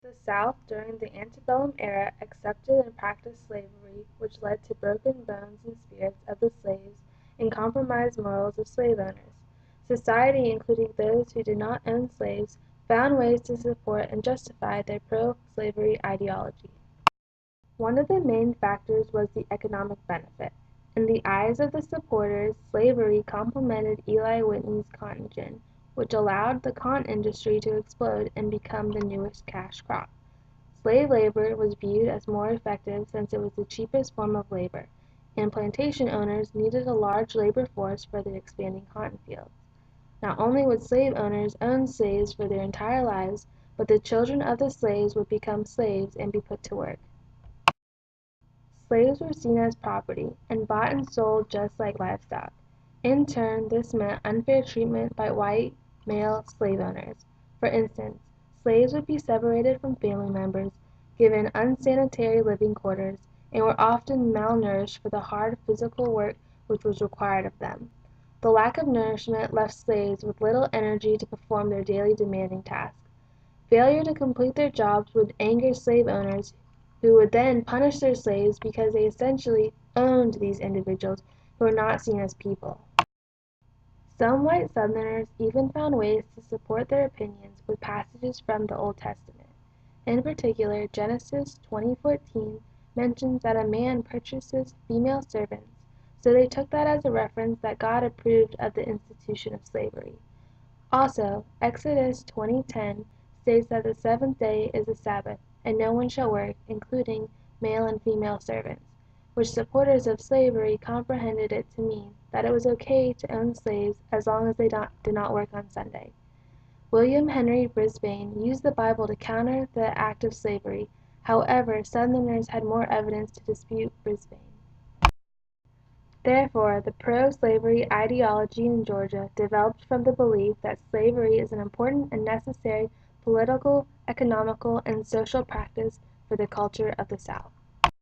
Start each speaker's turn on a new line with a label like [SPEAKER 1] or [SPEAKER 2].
[SPEAKER 1] The South during the antebellum era accepted and practiced slavery, which led to broken bones and spirits of the slaves and compromised morals of slave owners. Society, including those who did not own slaves, found ways to support and justify their pro-slavery ideology. One of the main factors was the economic benefit. In the eyes of the supporters, slavery complemented Eli Whitney's cotton gin, which allowed the cotton industry to explode and become the newest cash crop. Slave labor was viewed as more effective since it was the cheapest form of labor, and plantation owners needed a large labor force for their expanding cotton fields. Not only would slave owners own slaves for their entire lives, but the children of the slaves would become slaves and be put to work. Slaves were seen as property, and bought and sold just like livestock. In turn, this meant unfair treatment by white male slave owners. For instance, slaves would be separated from family members, given unsanitary living quarters, and were often malnourished for the hard physical work which was required of them. The lack of nourishment left slaves with little energy to perform their daily demanding tasks. Failure to complete their jobs would anger slave owners, who would then punish their slaves because they essentially owned these individuals who were not seen as people. Some white Southerners even found ways to support their opinions with passages from the Old Testament. In particular, Genesis 20:14 mentions that a man purchases female servants, so they took that as a reference that God approved of the institution of slavery. Also, Exodus 20:10 states that the seventh day is the Sabbath, and no one shall work, including male and female servants, which supporters of slavery comprehended it to mean that it was okay to own slaves as long as they did not work on Sunday. William Henry Brisbane used the Bible to counter the act of slavery. However, Southerners had more evidence to dispute Brisbane. Therefore, the pro-slavery ideology in Georgia developed from the belief that slavery is an important and necessary political, economical, and social practice for the culture of the South.